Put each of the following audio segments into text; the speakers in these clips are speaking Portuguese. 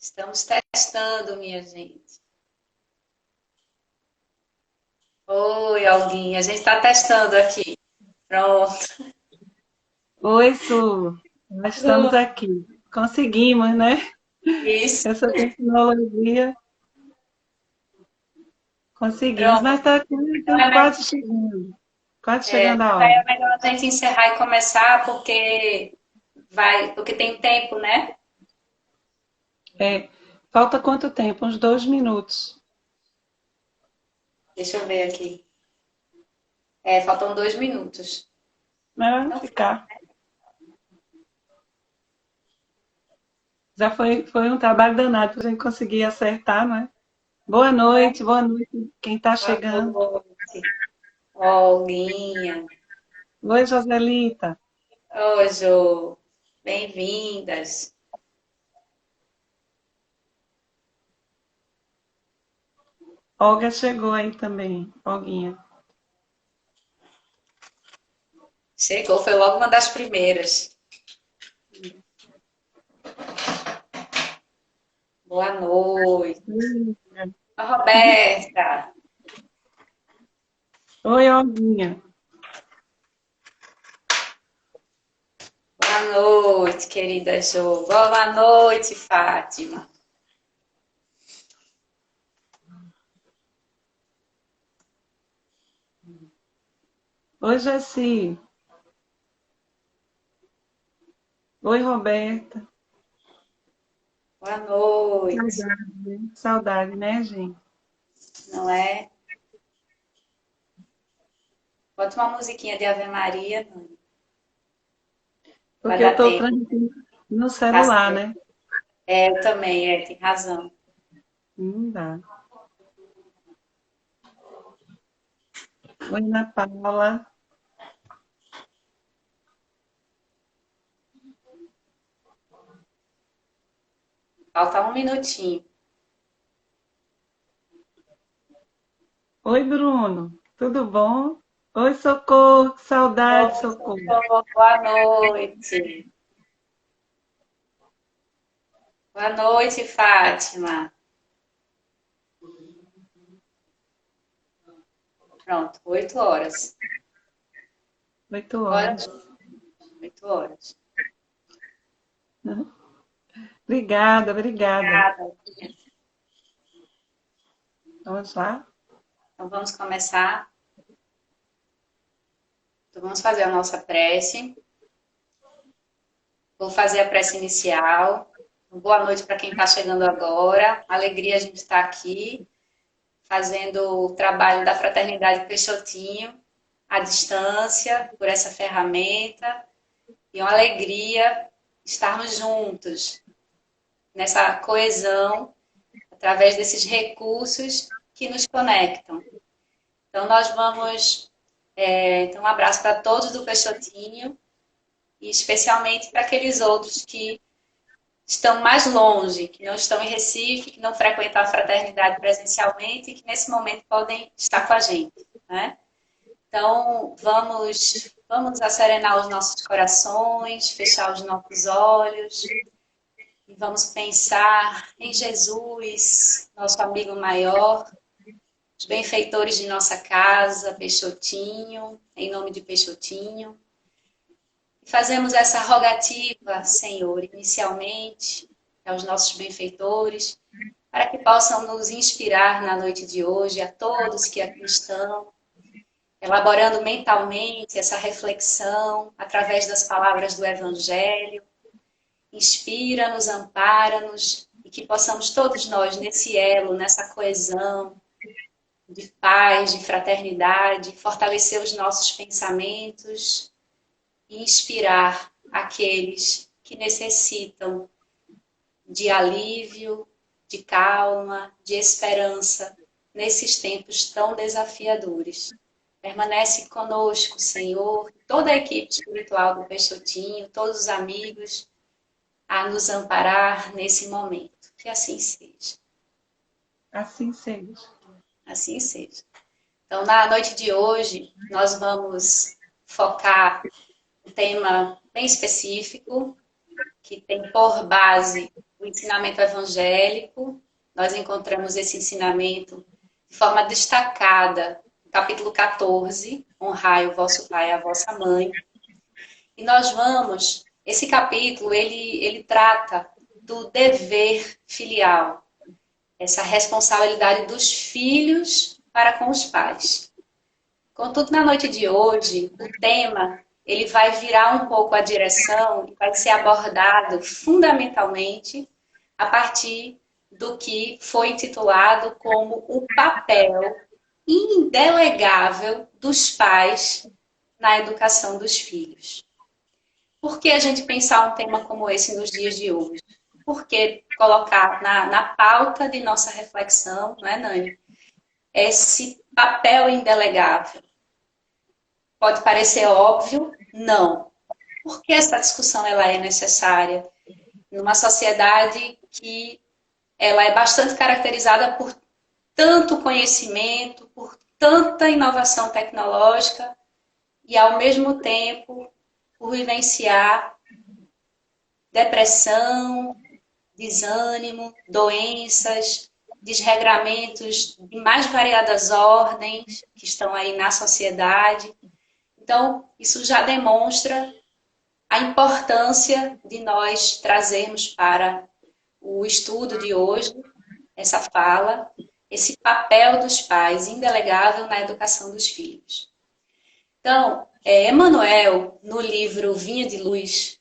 Estamos testando, minha gente. Oi, Alguinha. A gente está testando aqui. Pronto. Oi, Su. Nós estamos aqui. Conseguimos, né? Isso. Essa tecnologia. Conseguimos, Pronto. mas está Então é, quase chegando. Quase chegando a hora. é melhor a gente encerrar e começar, porque tem tempo, né? É, falta quanto tempo? Uns 2 minutos. Deixa eu ver aqui. Faltam 2 minutos. Né? Então, Ficar. Já foi um trabalho danado para a gente conseguir acertar, não é? não é? Boa noite, quem está Boa chegando. noite. Olguinha. Oi, Joselita. Oi, Jô. Bem-vindas. Olga chegou aí também, Olguinha. Chegou, foi logo uma das primeiras. Boa noite. A Roberta. Oi, Olguinha. Boa noite, querida Jo. Boa noite, Fátima. Oi, Jaci. Oi, Roberta. Boa noite. Saudade, né, gente? Não é? Bota uma musiquinha de Ave Maria, não. Vai Porque eu dar estou tempo. transmitindo no Tá celular, certo. né? Eu também, tem razão. Não dá. Oi, Ana Paula. Falta um minutinho. Oi, Bruno. Tudo bom? Oi, Socorro. Que saudade, Oi, Socorro. Socorro. Boa noite. Boa noite, Fátima. Pronto, 8 horas. 8 horas. Bora, 8 horas. Obrigada, obrigada. Obrigada. Vamos lá? Então vamos começar. Então vamos fazer a nossa prece. Vou fazer a prece inicial. Boa noite para quem está chegando agora. Alegria a gente estar aqui fazendo o trabalho da Fraternidade Peixotinho à distância, por essa ferramenta. E uma alegria estarmos juntos nessa coesão através desses recursos que nos conectam. Então nós vamos então um abraço para todos do Peixotinho e especialmente para aqueles outros que estão mais longe, que não estão em Recife, que não frequentam a fraternidade presencialmente e que nesse momento podem estar com a gente, né? Então, vamos acerenar os nossos corações, fechar os nossos olhos e vamos pensar em Jesus, nosso amigo maior, os benfeitores de nossa casa, Peixotinho, em nome de Peixotinho. Fazemos essa rogativa, Senhor, inicialmente, aos nossos benfeitores, para que possam nos inspirar na noite de hoje, a todos que aqui estão, elaborando mentalmente essa reflexão através das palavras do Evangelho. Inspira-nos, ampara-nos, e que possamos todos nós, nesse elo, nessa coesão de paz, de fraternidade, fortalecer os nossos pensamentos, e inspirar aqueles que necessitam de alívio, de calma, de esperança nesses tempos tão desafiadores. Permanece conosco, Senhor, toda a equipe espiritual do Peixotinho, todos os amigos, a nos amparar nesse momento. Que assim seja. Assim seja. Assim seja. Então, na noite de hoje, nós vamos focar um tema bem específico, que tem por base o ensinamento evangélico. Nós encontramos esse ensinamento de forma destacada no capítulo 14, honrai o vosso pai e a vossa mãe. E nós vamos, esse capítulo, ele trata do dever filial, essa responsabilidade dos filhos para com os pais. Contudo, na noite de hoje, o tema ele vai virar um pouco a direção e vai ser abordado fundamentalmente a partir do que foi intitulado como o papel indelegável dos pais na educação dos filhos. Por que a gente pensar um tema como esse nos dias de hoje? Por que colocar na pauta de nossa reflexão, não é, Nani? Esse papel indelegável. Pode parecer óbvio? Não. Por que essa discussão ela é necessária? Numa sociedade que ela é bastante caracterizada por tanto conhecimento, por tanta inovação tecnológica e, ao mesmo tempo, por vivenciar depressão, desânimo, doenças, desregramentos de mais variadas ordens que estão aí na sociedade. Então, isso já demonstra a importância de nós trazermos para o estudo de hoje essa fala, esse papel dos pais indelegável na educação dos filhos. Então, Emmanuel, no livro Vinha de Luz,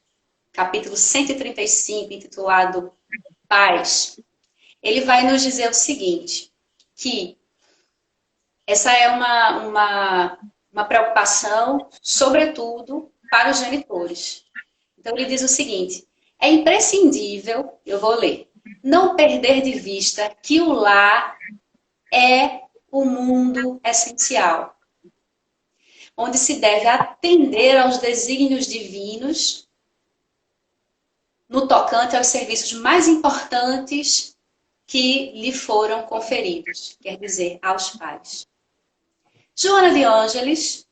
capítulo 135, intitulado Pais, ele vai nos dizer o seguinte, que essa é uma preocupação, sobretudo, para os genitores. Então, ele diz o seguinte, é imprescindível, eu vou ler, não perder de vista que o lar é o mundo essencial, onde se deve atender aos desígnios divinos no tocante aos serviços mais importantes que lhe foram conferidos, quer dizer, aos pais. Joana de Ângeles,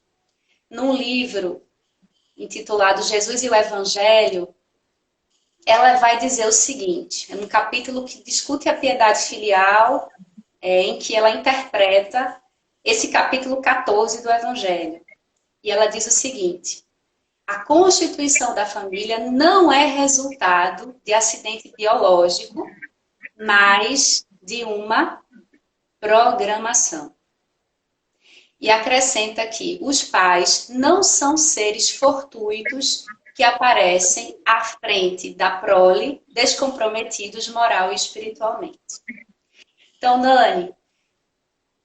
num livro intitulado Jesus e o Evangelho, ela vai dizer o seguinte, é um capítulo que discute a piedade filial, em que ela interpreta esse capítulo 14 do Evangelho. E ela diz o seguinte, a constituição da família não é resultado de acidente biológico, mas de uma programação. E acrescenta que os pais não são seres fortuitos que aparecem à frente da prole, descomprometidos moral e espiritualmente. Então, Nani,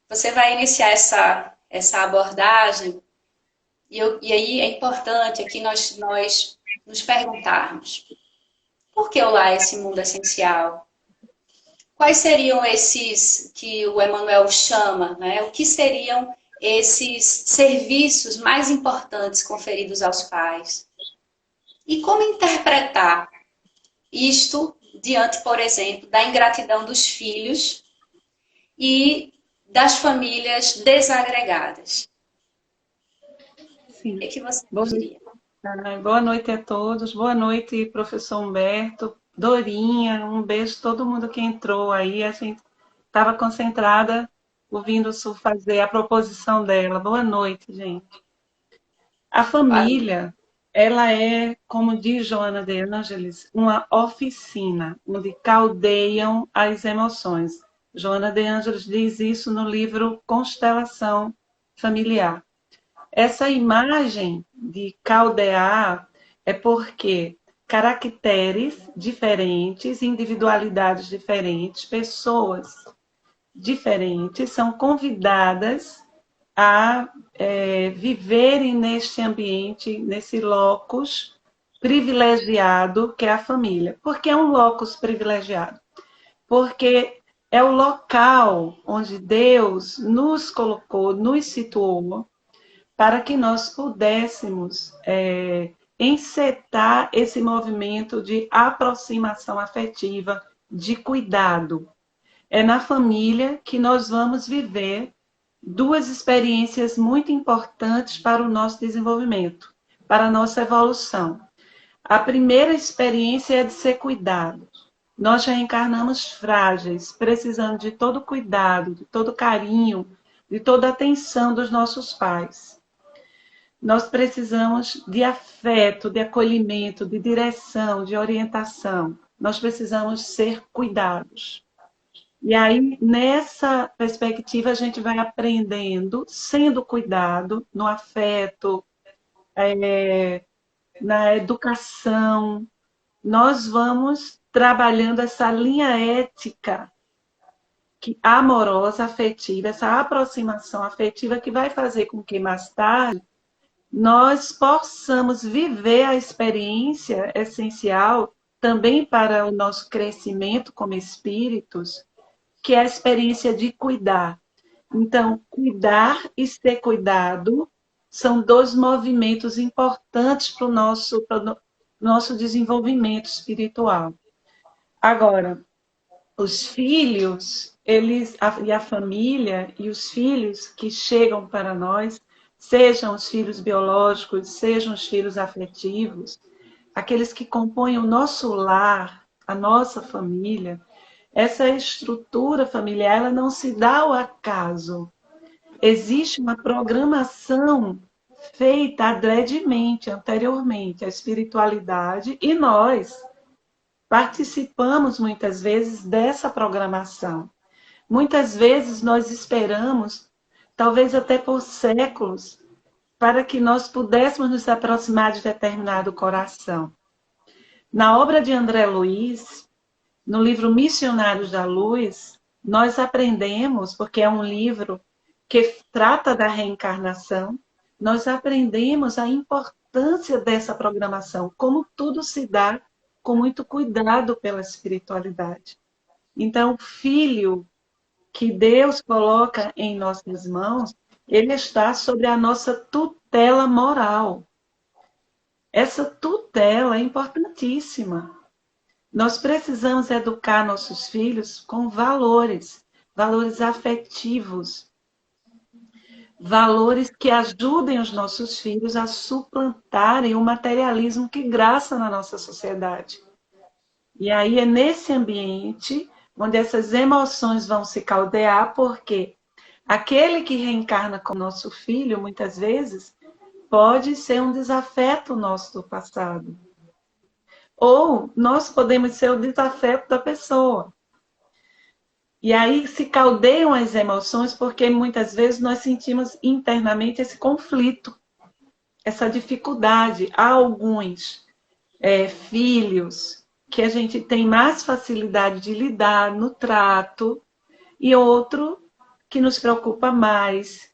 você vai iniciar essa abordagem e aí é importante aqui nós nos perguntarmos por que o lar é esse mundo essencial? Quais seriam esses que o Emmanuel chama, né? O que seriam esses serviços mais importantes conferidos aos pais? E como interpretar isto diante, por exemplo, da ingratidão dos filhos e das famílias desagregadas? Sim. O que você diria? Boa noite a todos. Boa noite, professor Humberto, Dorinha. Um beijo a todo mundo que entrou aí. A gente estava concentrada ouvindo o Su fazer a proposição dela. Boa noite, gente. A família, ela é, como diz Joana de Ângeles, uma oficina onde caldeiam as emoções. Joana de Ângeles diz isso no livro Constelação Familiar. Essa imagem de caldear é porque caracteres diferentes, individualidades diferentes, pessoas diferentes são convidadas a viverem neste ambiente, nesse locus privilegiado que é a família. Por que é um locus privilegiado? Porque é o local onde Deus nos colocou, nos situou, para que nós pudéssemos encetar esse movimento de aproximação afetiva, de cuidado. É na família que nós vamos viver duas experiências muito importantes para o nosso desenvolvimento, para a nossa evolução. A primeira experiência é de ser cuidado. nós reencarnamos frágeis, precisando de todo cuidado, de todo carinho, de toda atenção dos nossos pais. Nós precisamos de afeto, de acolhimento, de direção, de orientação. Nós precisamos ser cuidados. E aí, nessa perspectiva, a gente vai aprendendo, sendo cuidado, no afeto, na educação. Nós vamos trabalhando essa linha ética amorosa, afetiva, essa aproximação afetiva que vai fazer com que mais tarde nós possamos viver a experiência essencial também para o nosso crescimento como espíritos, que é a experiência de cuidar. Então, cuidar e ser cuidado são dois movimentos importantes para o nosso desenvolvimento espiritual. Agora, os filhos, e a família e os filhos que chegam para nós, sejam os filhos biológicos, sejam os filhos afetivos, aqueles que compõem o nosso lar, a nossa família, essa estrutura familiar, ela não se dá ao acaso. Existe uma programação feita adredemente, anteriormente, a espiritualidade, e nós participamos muitas vezes dessa programação. Muitas vezes nós esperamos, talvez até por séculos, para que nós pudéssemos nos aproximar de determinado coração. Na obra de André Luiz, no livro Missionários da Luz, nós aprendemos, porque é um livro que trata da reencarnação, nós aprendemos a importância dessa programação, como tudo se dá com muito cuidado pela espiritualidade. Então, o filho que Deus coloca em nossas mãos, ele está sobre a nossa tutela moral. Essa tutela é importantíssima. Nós precisamos educar nossos filhos com valores, valores afetivos, valores que ajudem os nossos filhos a suplantarem o materialismo que graça na nossa sociedade. E aí é nesse ambiente onde essas emoções vão se caldear, porque aquele que reencarna com nosso filho, muitas vezes, pode ser um desafeto nosso do passado. Ou nós podemos ser o desafeto da pessoa. E aí se caldeiam as emoções, porque muitas vezes nós sentimos internamente esse conflito, essa dificuldade. Há alguns filhos que a gente tem mais facilidade de lidar no trato, e outro que nos preocupa mais,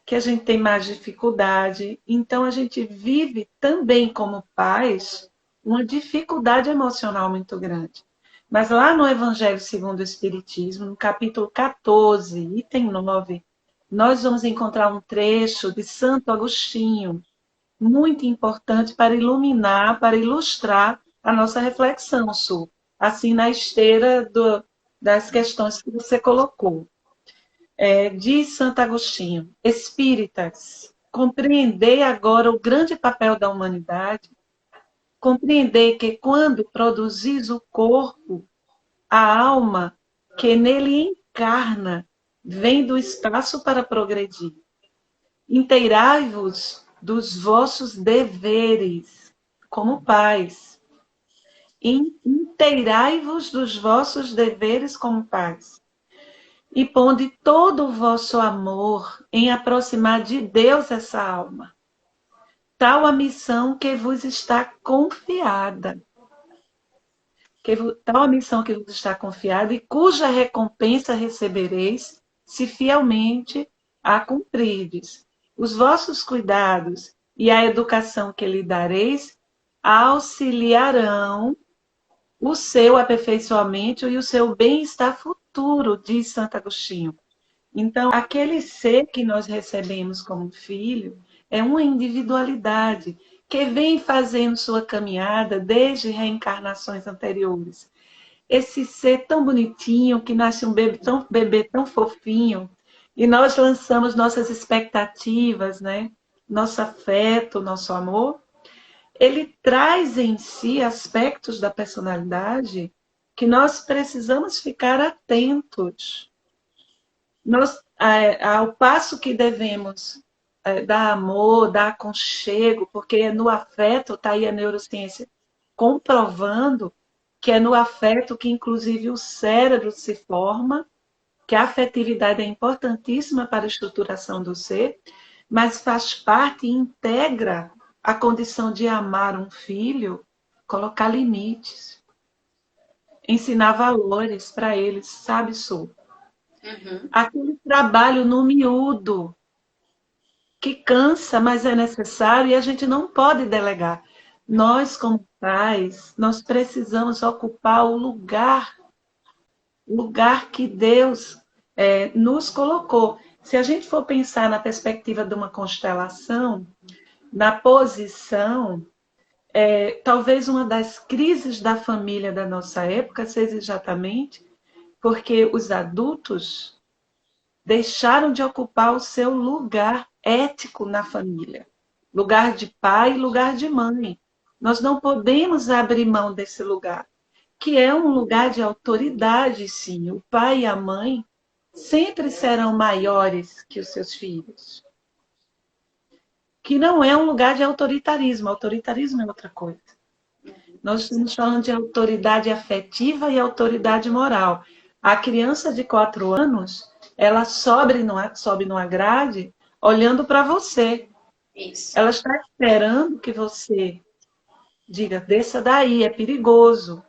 que a gente tem mais dificuldade. Então a gente vive também como pais uma dificuldade emocional muito grande. Mas lá no Evangelho segundo o Espiritismo, no capítulo 14, item 9, nós vamos encontrar um trecho de Santo Agostinho, muito importante para iluminar, para ilustrar a nossa reflexão, Su. Assim, na esteira das questões que você colocou. Diz Santo Agostinho: espíritas, compreendei agora o grande papel da humanidade. Compreender que quando produzis o corpo, a alma que nele encarna vem do espaço para progredir. Inteirai-vos dos vossos deveres como pais. Inteirai-vos dos vossos deveres como pais. E ponde todo o vosso amor em aproximar de Deus essa alma. Tal a missão que vos está confiada. Tal a missão que vos está confiada e cuja recompensa recebereis se fielmente a cumprirdes. Os vossos cuidados e a educação que lhe dareis auxiliarão o seu aperfeiçoamento e o seu bem-estar futuro, diz Santo Agostinho. Então, aquele ser que nós recebemos como filho é uma individualidade que vem fazendo sua caminhada desde reencarnações anteriores. Esse ser tão bonitinho, que nasce um bebê tão fofinho, e nós lançamos nossas expectativas, né? Nosso afeto, nosso amor, ele traz em si aspectos da personalidade que nós precisamos ficar atentos. Ao passo que devemos dar amor, dar aconchego, porque é no afeto, está aí a neurociência comprovando que é no afeto que, inclusive, o cérebro se forma, que a afetividade é importantíssima para a estruturação do ser, mas faz parte e integra a condição de amar um filho, colocar limites, ensinar valores para eles, sabe, Su? Uhum. Aquele trabalho no miúdo, que cansa, mas é necessário e a gente não pode delegar. Nós, como pais, nós precisamos ocupar o lugar que Deus nos colocou. Se a gente for pensar na perspectiva de uma constelação, na posição, talvez uma das crises da família da nossa época seja exatamente porque os adultos deixaram de ocupar o seu lugar ético na família. Lugar de pai, lugar de mãe. Nós não podemos abrir mão desse lugar, que é um lugar de autoridade, sim. O pai e a mãe sempre serão maiores que os seus filhos. Que não é um lugar de autoritarismo. Autoritarismo é outra coisa. Nós estamos falando de autoridade afetiva e autoridade moral. A criança de 4 anos, ela sobe numa grade olhando para você. Isso. Ela está esperando que você diga, desça daí, é perigoso.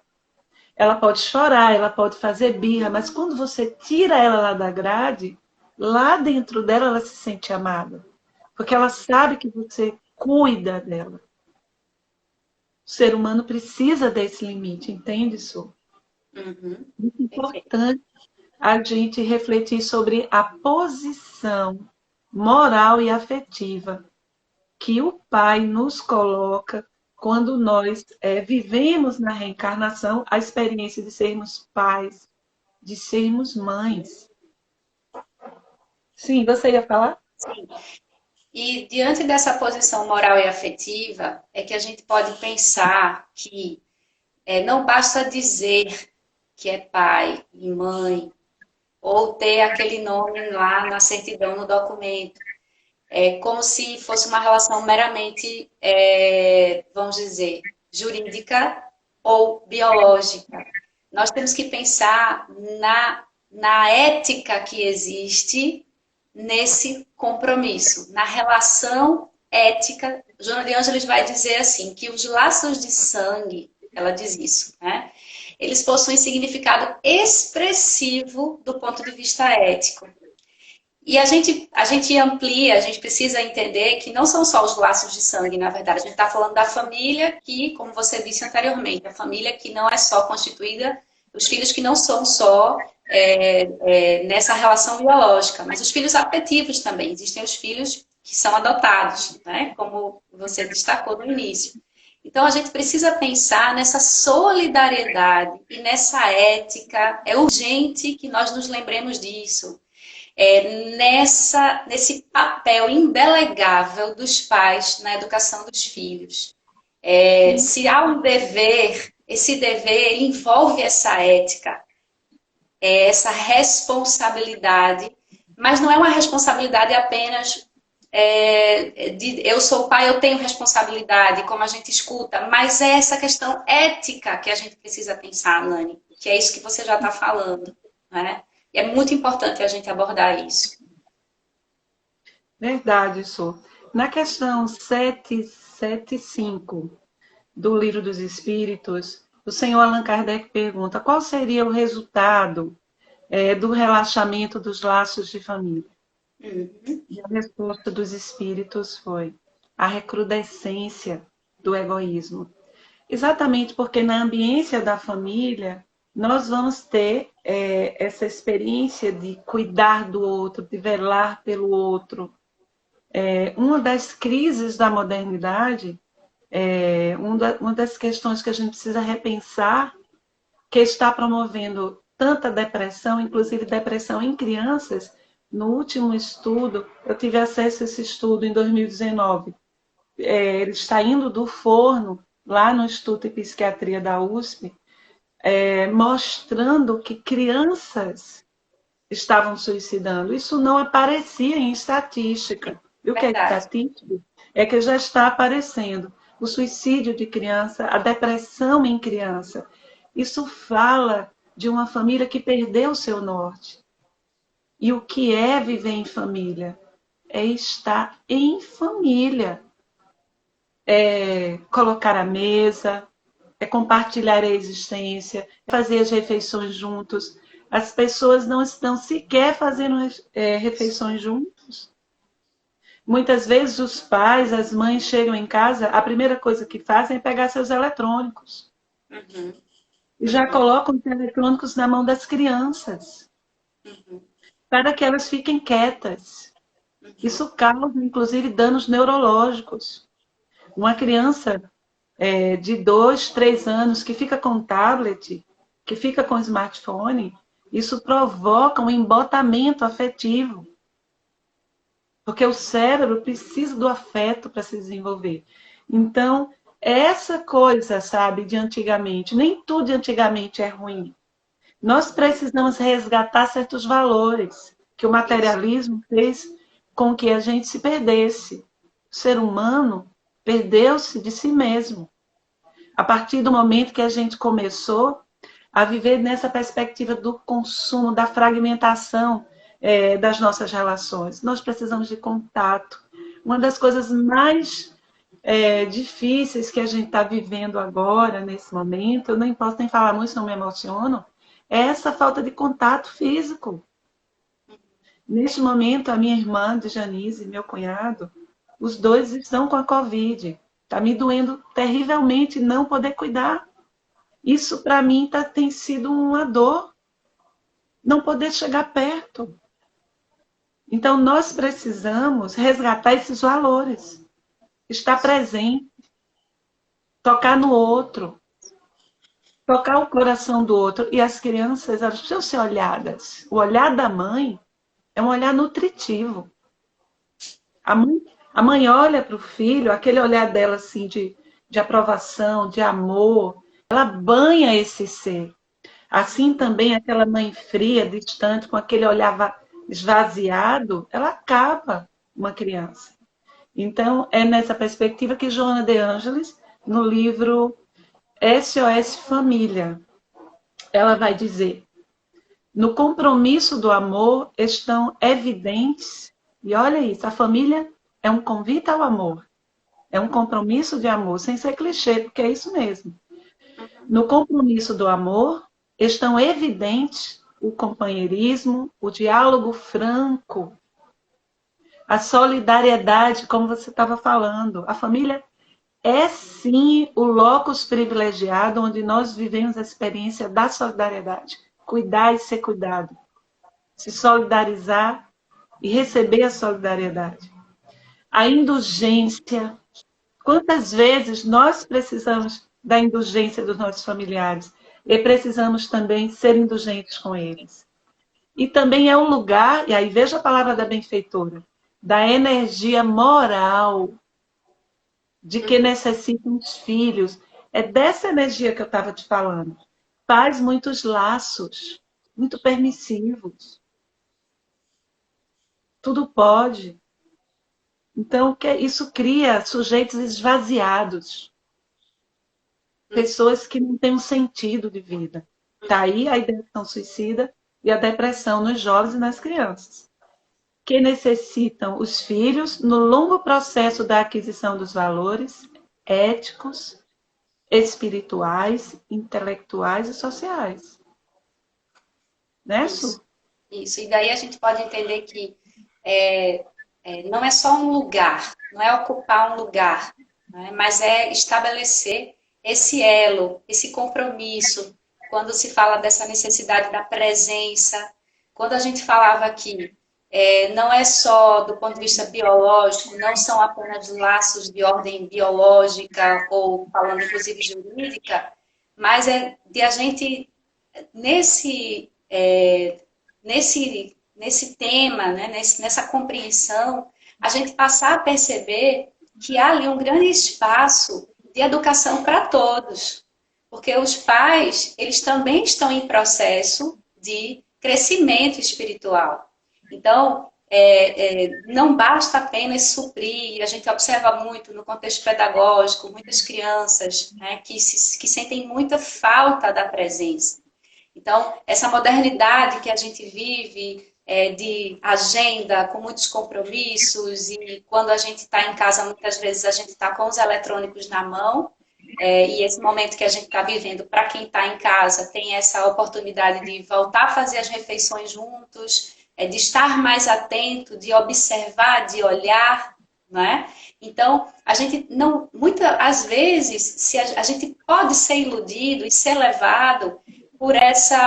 Ela pode chorar, ela pode fazer birra, mas quando você tira ela lá da grade, lá dentro dela ela se sente amada. Porque ela sabe que você cuida dela. O ser humano precisa desse limite, entende isso? Uhum. Muito Perfeito. importante a gente refletir sobre a posição moral e afetiva que o Pai nos coloca quando nós vivemos na reencarnação a experiência de sermos pais, de sermos mães. Sim, você ia falar? Sim. E diante dessa posição moral e afetiva, é que a gente pode pensar que não basta dizer que é pai e mãe, ou ter aquele nome lá na certidão, no documento. É como se fosse uma relação meramente, vamos dizer, jurídica ou biológica. Nós temos que pensar na ética que existe nesse compromisso, na relação ética. Joana de Ângeles vai dizer assim, que os laços de sangue, ela diz isso, né? Eles possuem significado expressivo do ponto de vista ético. E a gente amplia, a gente precisa entender que não são só os laços de sangue, na verdade. A gente está falando da família que, como você disse anteriormente, a família que não é só constituída, os filhos que não são só nessa relação biológica, mas os filhos afetivos também. Existem os filhos que são adotados, né? Como você destacou no início. Então, a gente precisa pensar nessa solidariedade e nessa ética. É urgente que nós nos lembremos disso. Nesse papel indelegável dos pais na educação dos filhos. Se há um dever, esse dever ele envolve essa ética, essa responsabilidade, mas não é uma responsabilidade apenas de eu sou pai, eu tenho responsabilidade, como a gente escuta, mas é essa questão ética que a gente precisa pensar, Nani, que é isso que você já está falando, né? E é muito importante a gente abordar isso. Verdade, Su. Na questão 775 do Livro dos Espíritos, o senhor Allan Kardec pergunta qual seria o resultado do relaxamento dos laços de família. Uhum. E a resposta dos espíritos foi a recrudescência do egoísmo. Exatamente porque na ambiência da família nós vamos ter essa experiência de cuidar do outro, de velar pelo outro. Uma das crises da modernidade, uma das questões que a gente precisa repensar, que está promovendo tanta depressão, inclusive depressão em crianças. No último estudo, eu tive acesso a esse estudo em 2019, ele está indo do forno, lá no Instituto de Psiquiatria da USP, mostrando que crianças estavam suicidando. Isso não aparecia em estatística. E o que é Verdade. estatística? É que já está aparecendo o suicídio de criança, a depressão em criança. Isso fala de uma família que perdeu o seu norte. E o que é viver em família? É estar em família. É colocar a mesa, é compartilhar a existência, é fazer as refeições juntos. As pessoas não estão sequer fazendo refeições juntos. Muitas vezes os pais, as mães chegam em casa, a primeira coisa que fazem é pegar seus eletrônicos. Uhum, E já uhum, colocam os eletrônicos na mão das crianças, uhum, para que elas fiquem quietas. uhum. Isso causa, inclusive, danos neurológicos. Uma criança de 2, 3 anos que fica com tablet, que fica com smartphone, isso provoca um embotamento afetivo. Porque o cérebro precisa do afeto para se desenvolver. Então, essa coisa, sabe, de antigamente, nem tudo de antigamente é ruim. Nós precisamos resgatar certos valores que o Isso. materialismo fez com que a gente se perdesse. O ser humano perdeu-se de si mesmo. A partir do momento que a gente começou a viver nessa perspectiva do consumo, da fragmentação das nossas relações. Nós precisamos de contato. Uma das coisas mais difíceis que a gente está vivendo agora, nesse momento, eu nem posso nem falar muito, senão me emociono, é essa falta de contato físico. Neste momento, a minha irmã de Janice e meu cunhado, os dois estão com a Covid. Está me doendo terrivelmente não poder cuidar. Isso, para mim, tem sido uma dor, não poder chegar perto. Então, nós precisamos resgatar esses valores, estar presente, tocar no outro, tocar o coração do outro. E as crianças, elas precisam ser olhadas. O olhar da mãe é um olhar nutritivo. A mãe olha para o filho, aquele olhar dela assim de aprovação, de amor, ela banha esse ser. Assim também aquela mãe fria, distante, com aquele olhar esvaziado, ela acaba uma criança. Então, é nessa perspectiva que Joana de Ângeles, no livro SOS Família, ela vai dizer: no compromisso do amor estão evidentes, e olha isso, a família é um convite ao amor, é um compromisso de amor, sem ser clichê, porque é isso mesmo. No compromisso do amor estão evidentes o companheirismo, o diálogo franco, a solidariedade, como você estava falando. A família é sim o locus privilegiado onde nós vivemos a experiência da solidariedade. Cuidar e ser cuidado. Se solidarizar e receber a solidariedade. A indulgência. Quantas vezes nós precisamos da indulgência dos nossos familiares e precisamos também ser indulgentes com eles. E também é um lugar, e aí veja a palavra da benfeitora, da energia moral de que necessitam os filhos. É dessa energia que eu estava te falando. Faz muitos laços, muito permissivos. Tudo pode. Então, isso cria sujeitos esvaziados. Pessoas que não têm um sentido de vida. Está aí a ideação suicida e a depressão nos jovens e nas crianças. Que necessitam os filhos no longo processo da aquisição dos valores éticos, espirituais, intelectuais e sociais. Né, Isso, Su? isso. E daí a gente pode entender que não é só um lugar, não é ocupar um lugar, né? Mas é estabelecer esse elo, esse compromisso. Quando se fala dessa necessidade da presença, quando a gente falava aqui, não é só do ponto de vista biológico, não são apenas laços de ordem biológica ou falando inclusive jurídica, mas é de a gente nesse tema, né, nessa compreensão, a gente passar a perceber que há ali um grande espaço de educação para todos. porque os pais, eles também estão em processo de crescimento espiritual. Então, não basta apenas suprir, a gente observa muito no contexto pedagógico, muitas crianças, né, que sentem muita falta da presença. Então, essa modernidade que a gente vive, de agenda, com muitos compromissos, e quando a gente está em casa, muitas vezes a gente está com os eletrônicos na mão, e esse momento que a gente está vivendo, para quem está em casa, tem essa oportunidade de voltar a fazer as refeições juntos, de estar mais atento, de observar, de olhar, né? Então, a gente não, muitas vezes, se a gente pode ser iludido e ser levado por essa,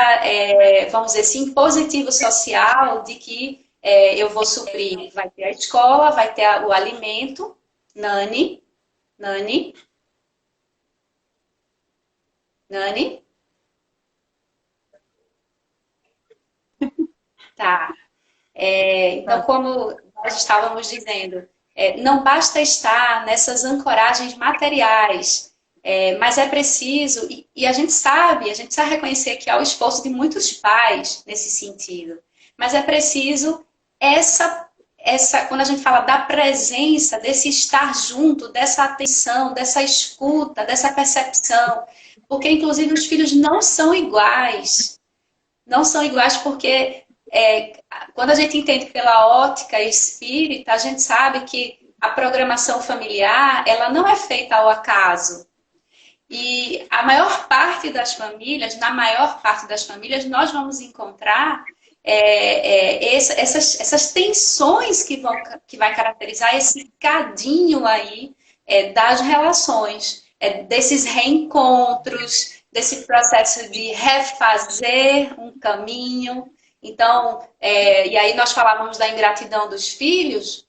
vamos dizer assim, impositivo social de que eu vou suprir, vai ter a escola, vai ter o alimento, Nani, Nani, Nani? Tá. Então, como nós estávamos dizendo, não basta estar nessas ancoragens materiais, mas é preciso, e a gente sabe, a gente precisa reconhecer que há o esforço de muitos pais nesse sentido, mas é preciso quando a gente fala da presença, desse estar junto, dessa atenção, dessa escuta, dessa percepção, porque inclusive os filhos não são iguais. Não são iguais porque quando a gente entende pela ótica espírita, a gente sabe que a programação familiar, ela não é feita ao acaso. E a maior parte das famílias, na maior parte das famílias, nós vamos encontrar essas tensões que vai caracterizar esse cadinho aí das relações, desses reencontros, desse processo de refazer um caminho. Então, e aí nós falávamos da ingratidão dos filhos,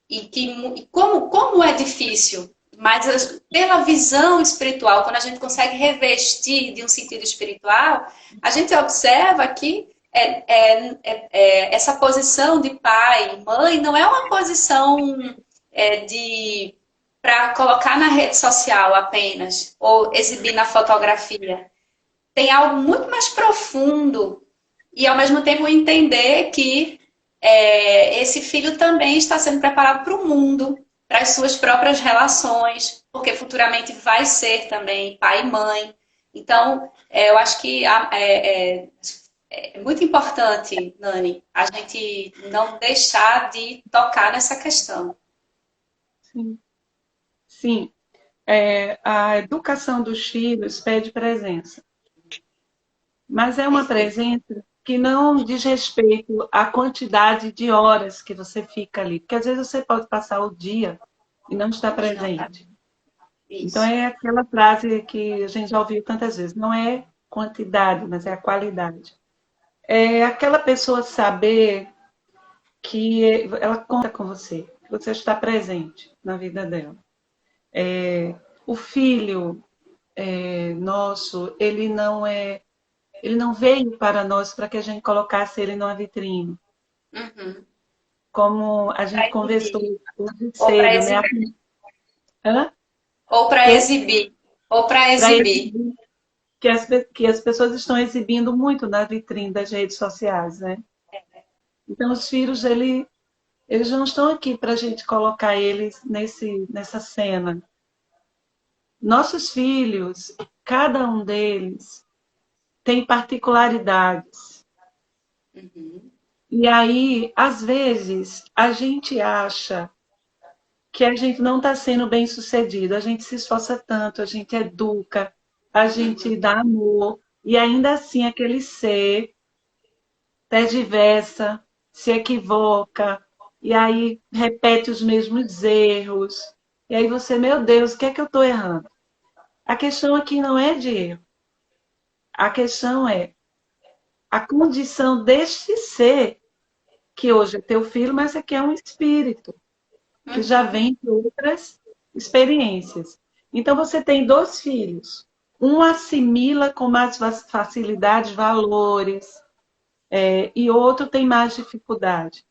e como é difícil, mas pela visão espiritual, quando a gente consegue revestir de um sentido espiritual, a gente observa que essa posição de pai e mãe não é uma posição para colocar na rede social apenas, ou exibir na fotografia. Tem algo muito mais profundo e, ao mesmo tempo, entender que esse filho também está sendo preparado para o mundo, para as suas próprias relações, porque futuramente vai ser também pai e mãe. Então, eu acho que é muito importante, Nani, a gente não deixar de tocar nessa questão. Sim. Sim. A educação dos filhos pede presença. Mas é uma presença que não diz respeito à quantidade de horas que você fica ali. Porque às vezes você pode passar o dia e não estar presente. Então é aquela frase que a gente já ouviu tantas vezes. Não é quantidade, mas é a qualidade. É aquela pessoa saber que ela conta com você. Que você está presente na vida dela. O filho nosso, ele não veio para nós para que a gente colocasse ele numa vitrine. Uhum. Como a gente conversou hoje cedo, né? Hã? Ou para exibir. Ou para exibir. Que as pessoas estão exibindo muito na vitrine das redes sociais, né? Então, os filhos, eles não estão aqui para a gente colocar eles nessa cena. Nossos filhos, cada um deles, tem particularidades. Uhum. E aí, às vezes, a gente acha que a gente não está sendo bem sucedido, a gente se esforça tanto, a gente educa, a gente dá amor, e ainda assim aquele ser tergiversa, se equivoca, e aí repete os mesmos erros, e aí você, meu Deus, o que é que eu estou errando? A questão aqui não é de erro, a questão é a condição deste ser, que hoje é teu filho, mas aqui é um espírito, que já vem de outras experiências. Então, você tem 2 filhos. Um assimila com mais facilidade valores, e outro tem mais dificuldade.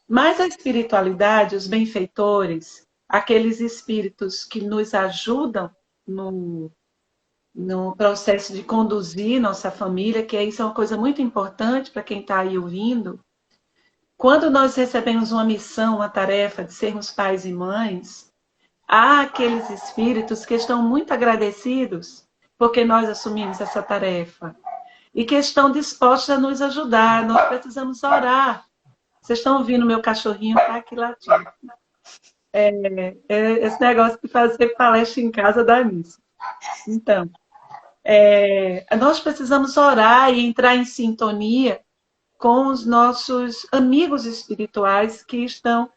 Mas a espiritualidade, os benfeitores, aqueles espíritos que nos ajudam no, no processo de conduzir nossa família, que isso é uma coisa muito importante para quem está aí ouvindo. Quando nós recebemos uma missão, uma tarefa de sermos pais e mães, há aqueles espíritos que estão muito agradecidos porque nós assumimos essa tarefa e que estão dispostos a nos ajudar. Nós precisamos orar. Vocês estão ouvindo meu cachorrinho tá aqui latindo. Esse negócio de fazer palestra em casa dá nisso. Então, nós precisamos orar e entrar em sintonia com os nossos amigos espirituais que estão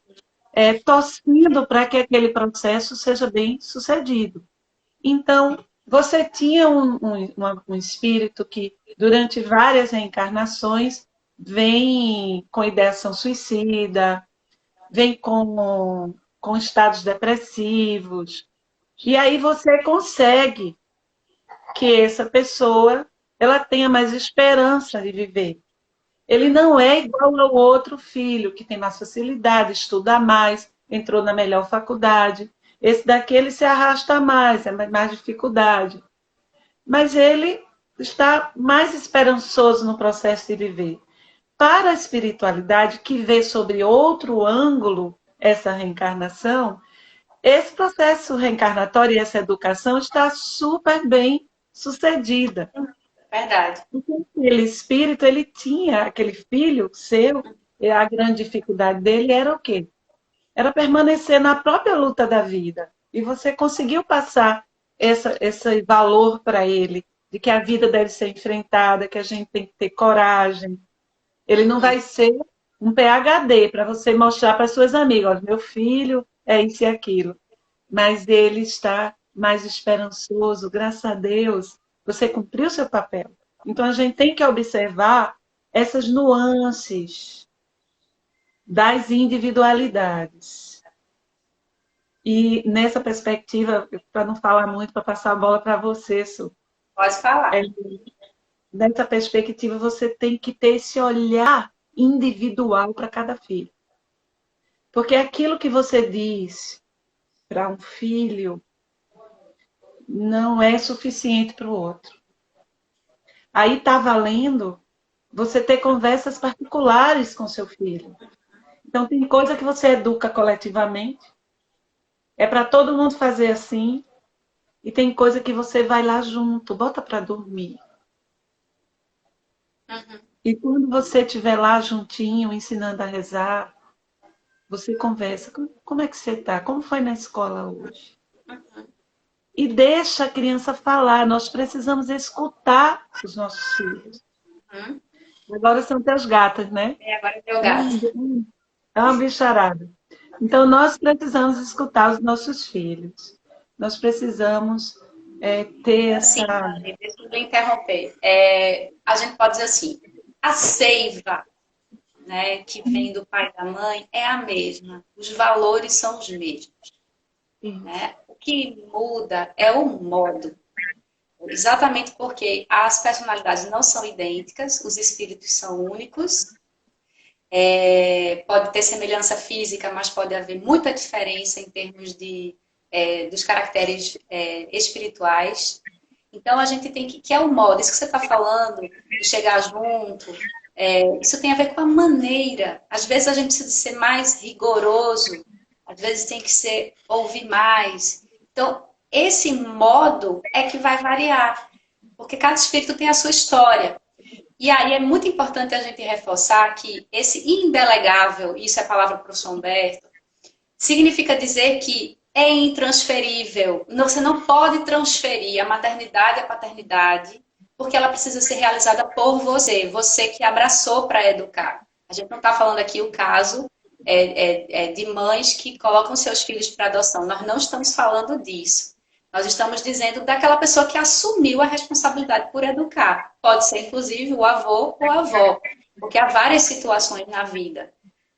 torcendo para que aquele processo seja bem sucedido. Então, você tinha um espírito que, durante várias reencarnações, vem com ideação suicida, vem com estados depressivos, e aí você consegue que essa pessoa ela tenha mais esperança de viver. Ele não é igual ao outro filho, que tem mais facilidade, estuda mais, entrou na melhor faculdade. Esse daqui ele se arrasta mais, é mais dificuldade. Mas ele está mais esperançoso no processo de viver. Para a espiritualidade, que vê sobre outro ângulo essa reencarnação, esse processo reencarnatório e essa educação está super bem sucedida. Verdade. Aquele espírito, ele tinha, aquele filho seu, e a grande dificuldade dele era o quê? Era permanecer na própria luta da vida. E você conseguiu passar esse valor para ele, de que a vida deve ser enfrentada, que a gente tem que ter coragem. Ele não vai ser um PhD para você mostrar para suas amigas, meu filho é isso e aquilo. Mas ele está mais esperançoso, graças a Deus, você cumpriu seu papel. Então a gente tem que observar essas nuances das individualidades. E nessa perspectiva, para não falar muito, para passar a bola para você, Su. Pode falar. Nessa perspectiva, você tem que ter esse olhar individual para cada filho. Porque aquilo que você diz para um filho não é suficiente para o outro. Aí está valendo você ter conversas particulares com seu filho. Então, tem coisa que você educa coletivamente, é para todo mundo fazer assim, e tem coisa que você vai lá junto, bota para dormir. Uhum. E quando você estiver lá juntinho, ensinando a rezar, você conversa. Como é que você está? Como foi na escola hoje? Uhum. E deixa a criança falar. Nós precisamos escutar os nossos filhos. Uhum. Agora são teus gatos, né? Agora é teu gato. É uma bicharada. Então, nós precisamos escutar os nossos filhos. Nós precisamos ter Assim, essa... deixa eu interromper. A gente pode dizer assim, a seiva, né, que vem do pai e da mãe é a mesma. Os valores são os mesmos. Né? O que muda é o modo. Exatamente porque as personalidades não são idênticas, os espíritos são únicos. Pode ter semelhança física, mas pode haver muita diferença em termos dos caracteres espirituais. Então, a gente tem que é o modo, isso que você está falando, de chegar junto, isso tem a ver com a maneira. Às vezes a gente precisa ser mais rigoroso, às vezes tem que ouvir mais. Então, esse modo é que vai variar, porque cada espírito tem a sua história. E aí é muito importante a gente reforçar que esse indelegável, isso é a palavra do professor Humberto, significa dizer que é intransferível. Você não pode transferir a maternidade e a paternidade, porque ela precisa ser realizada por você, você que abraçou para educar. A gente não está falando aqui o caso de mães que colocam seus filhos para adoção. Nós não estamos falando disso. Nós estamos dizendo daquela pessoa que assumiu a responsabilidade por educar. Pode ser, inclusive, o avô ou a avó, porque há várias situações na vida.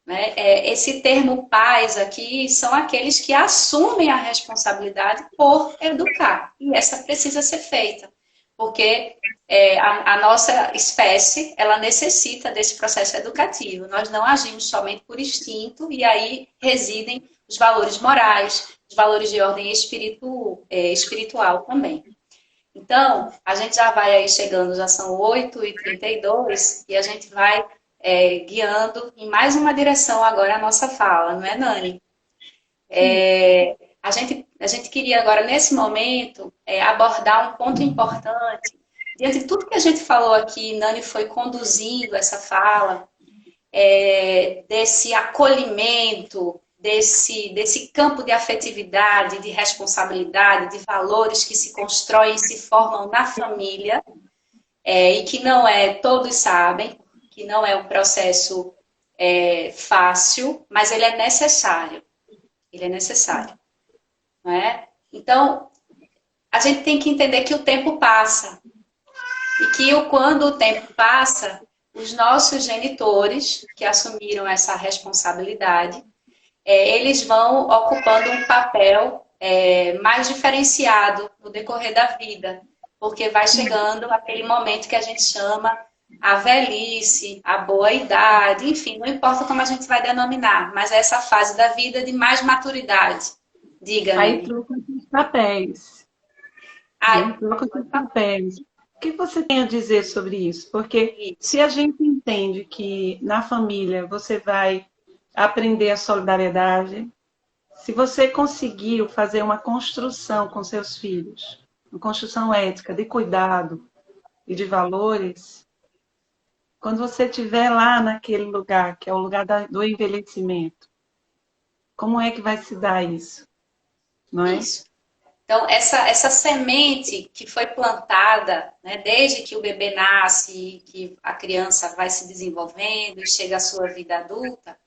Né? Esse termo pais aqui são aqueles que assumem a responsabilidade por educar. E essa precisa ser feita. porque a nossa espécie, ela necessita desse processo educativo. Nós não agimos somente por instinto, e aí residem os valores morais, os valores de ordem espiritual também. Então, a gente já vai aí chegando, já são 8h32, e a gente vai guiando em mais uma direção agora a nossa fala, não é, Nani? A gente queria agora, nesse momento, abordar um ponto importante. Diante de tudo que a gente falou aqui, Nani foi conduzindo essa fala, desse acolhimento, desse campo de afetividade, de responsabilidade, de valores que se constroem e se formam na família, e que não todos sabem, que não é um processo fácil, mas ele é necessário. Ele é necessário. Não é? Então, a gente tem que entender que o tempo passa. E que quando o tempo passa, os nossos genitores, que assumiram essa responsabilidade, eles vão ocupando um papel mais diferenciado no decorrer da vida. Porque vai chegando aquele momento que a gente chama a velhice, a boa idade, enfim, não importa como a gente vai denominar, mas é essa fase da vida de mais maturidade. Diga-me. Aí troca os papéis. Aí troca os papéis. O que você tem a dizer sobre isso? Porque se a gente entende que na família você vai aprender a solidariedade, se você conseguiu fazer uma construção com seus filhos, uma construção ética, de cuidado e de valores, quando você estiver lá naquele lugar, que é o lugar do envelhecimento, como é que vai se dar isso? Não é? Isso. Então, essa semente que foi plantada, né, desde que o bebê nasce, que a criança vai se desenvolvendo e chega à sua vida adulta,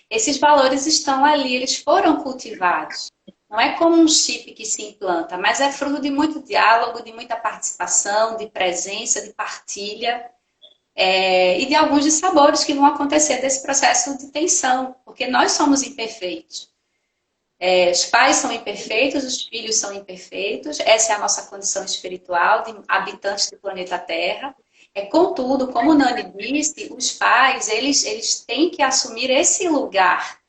esses valores estão ali, eles foram cultivados. Não é como um chip que se implanta, mas é fruto de muito diálogo, de muita participação, de presença, de partilha, e de alguns dissabores que vão acontecer desse processo de tensão, porque nós somos imperfeitos. Os pais são imperfeitos, os filhos são imperfeitos, essa é a nossa condição espiritual de habitantes do planeta Terra. Contudo, como o Nani disse, os pais, eles têm que assumir esse lugar.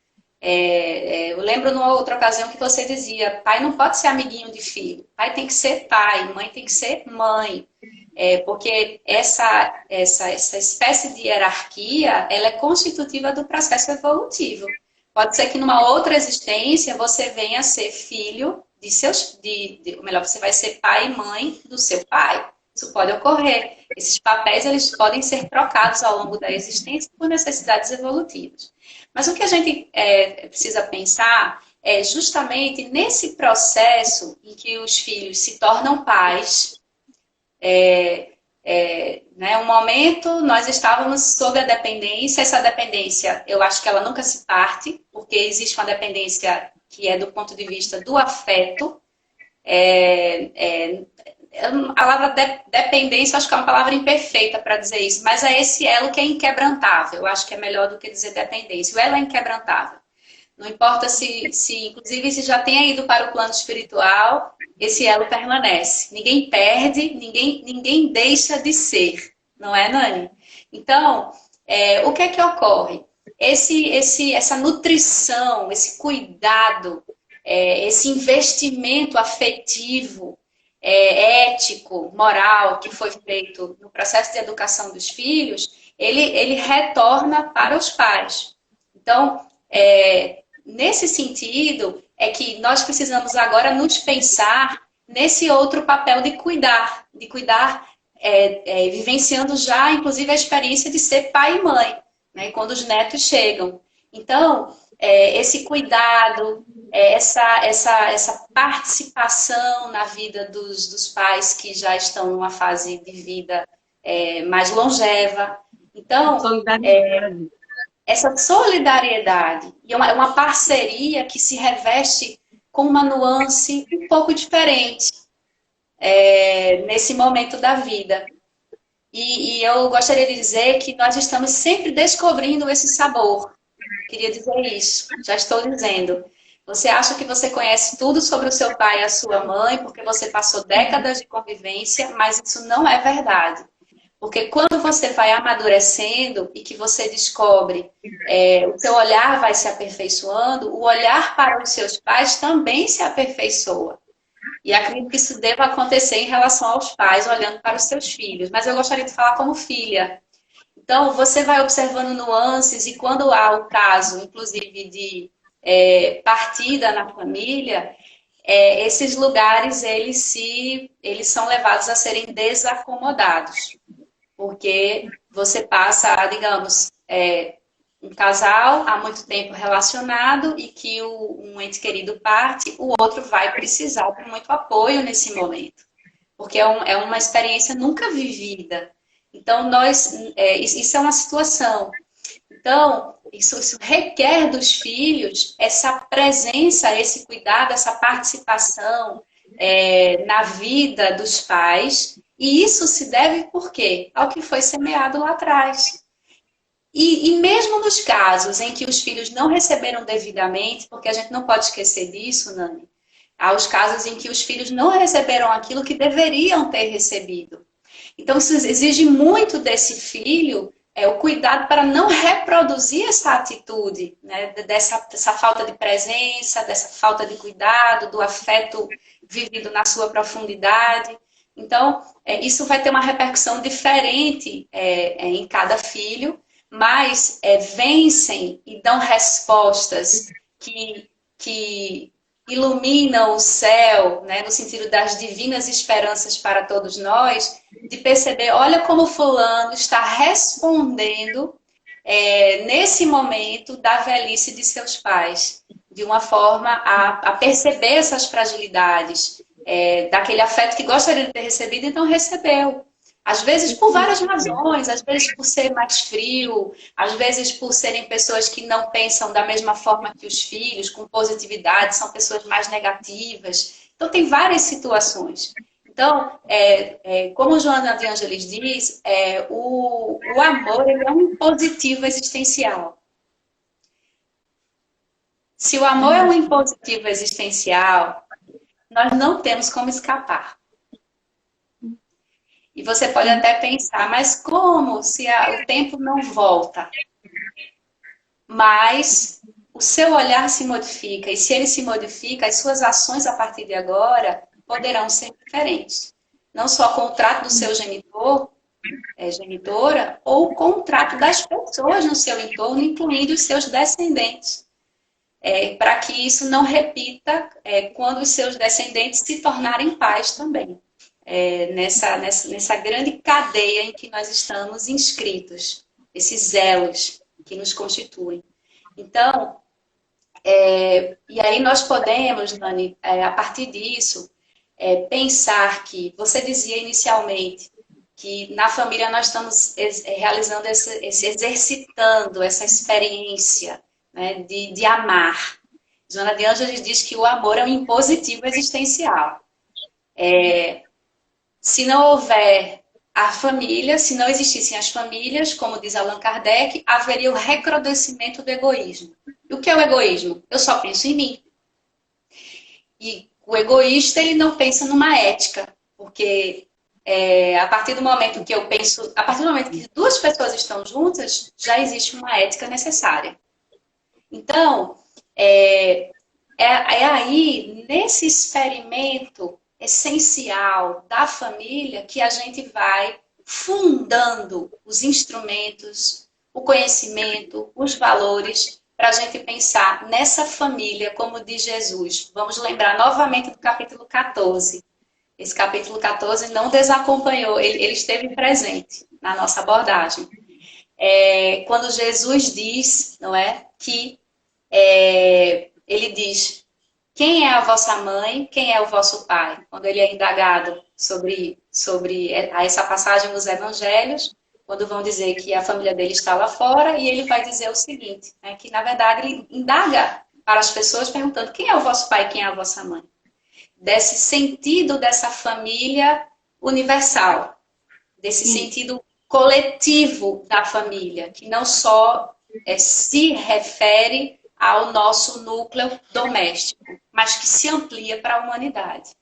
Eu lembro numa outra ocasião que você dizia, pai não pode ser amiguinho de filho, pai tem que ser pai, mãe tem que ser mãe. Porque essa espécie de hierarquia, ela é constitutiva do processo evolutivo. Pode ser que numa outra existência você venha a ser filho de seus... ou melhor, você vai ser pai e mãe do seu pai. Isso pode ocorrer. Esses papéis eles podem ser trocados ao longo da existência por necessidades evolutivas. Mas o que a gente precisa pensar é justamente nesse processo em que os filhos se tornam pais. Um momento nós estávamos sob a dependência, essa dependência eu acho que ela nunca se parte, porque existe uma dependência que é do ponto de vista do afeto. A palavra dependência acho que é uma palavra imperfeita para dizer isso, mas é esse elo que é inquebrantável, eu acho que é melhor do que dizer dependência, o elo é inquebrantável. Não importa inclusive, se já tenha ido para o plano espiritual, esse elo permanece. Ninguém perde, ninguém deixa de ser. Não é, Nani? Então, o que é que ocorre? Essa nutrição, esse cuidado, esse investimento afetivo, ético, moral, que foi feito no processo de educação dos filhos, ele retorna para os pais. Então, nesse sentido, é que nós precisamos agora nos pensar nesse outro papel de cuidar vivenciando já, inclusive, a experiência de ser pai e mãe, né, quando os netos chegam. Então, esse cuidado, essa participação na vida dos pais que já estão numa fase de vida mais longeva. Então, essa solidariedade e uma parceria que se reveste com uma nuance um pouco diferente nesse momento da vida. E eu gostaria de dizer que nós estamos sempre descobrindo esse sabor. Queria dizer isso, já estou dizendo. Você acha que você conhece tudo sobre o seu pai e a sua mãe, porque você passou décadas de convivência, mas isso não é verdade. Porque quando você vai amadurecendo e que você descobre, o seu olhar vai se aperfeiçoando, o olhar para os seus pais também se aperfeiçoa. E acredito que isso deva acontecer em relação aos pais, olhando para os seus filhos. Mas eu gostaria de falar como filha. Então, você vai observando nuances e quando há o caso, inclusive, de partida na família, esses lugares, eles são levados a serem desacomodados. Porque você passa, digamos, um casal há muito tempo relacionado e que um ente querido parte, o outro vai precisar de muito apoio nesse momento. Porque é uma experiência nunca vivida. Então, isso é uma situação. Então, isso requer dos filhos essa presença, esse cuidado, essa participação na vida dos pais. E isso se deve por quê? Ao que foi semeado lá atrás. E mesmo nos casos em que os filhos não receberam devidamente, porque a gente não pode esquecer disso, Nani, há os casos em que os filhos não receberam aquilo que deveriam ter recebido. Então, isso exige muito desse filho o cuidado para não reproduzir essa atitude, né? dessa falta de presença, dessa falta de cuidado, do afeto vivido na sua profundidade. Então, isso vai ter uma repercussão diferente em cada filho, mas vencem e dão respostas que iluminam o céu, né, no sentido das divinas esperanças para todos nós, de perceber, olha como fulano está respondendo nesse momento da velhice de seus pais, de uma forma a perceber essas fragilidades, daquele afeto que gostaria de ter recebido e não recebeu. Às vezes por várias razões, às vezes por ser mais frio, às vezes por serem pessoas que não pensam da mesma forma que os filhos, com positividade, são pessoas mais negativas. Então tem várias situações. Então, como Joana de Ângeles diz, o amor ele é um impositivo existencial. Se o amor é um impositivo existencial, nós não temos como escapar. E você pode até pensar, mas como se o tempo não volta? Mas o seu olhar se modifica, e se ele se modifica, as suas ações a partir de agora poderão ser diferentes. Não só com o trato do seu genitor, genitora, ou com o trato das pessoas no seu entorno, incluindo os seus descendentes. Para que isso não repita quando os seus descendentes se tornarem pais também. Nessa grande cadeia em que nós estamos inscritos, esses elos que nos constituem. Então, e aí nós podemos, Dani, a partir disso, pensar que, você dizia inicialmente, que na família nós estamos realizando exercitando essa experiência, né, de amar. Joana de Ângeles diz que o amor é um impositivo existencial. Se não houver a família, se não existissem as famílias, como diz Allan Kardec, haveria o recrudescimento do egoísmo. E o que é o egoísmo? Eu só penso em mim. E o egoísta, ele não pensa numa ética, porque a partir do momento que eu penso, a partir do momento que duas pessoas estão juntas, já existe uma ética necessária. Então, aí, nesse experimento essencial da família, que a gente vai fundando os instrumentos, o conhecimento, os valores, para a gente pensar nessa família, como diz Jesus. Vamos lembrar novamente do capítulo 14. Esse capítulo 14 não desacompanhou, ele esteve presente na nossa abordagem. Quando Jesus diz, não é, que ele diz: quem é a vossa mãe, quem é o vosso pai? Quando ele é indagado sobre essa passagem nos evangelhos, quando vão dizer que a família dele está lá fora, e ele vai dizer o seguinte, né, que na verdade ele indaga para as pessoas perguntando: quem é o vosso pai, quem é a vossa mãe? Desse sentido dessa família universal, desse sentido coletivo da família, que não só se refere ao nosso núcleo doméstico, mas que se amplia para a humanidade.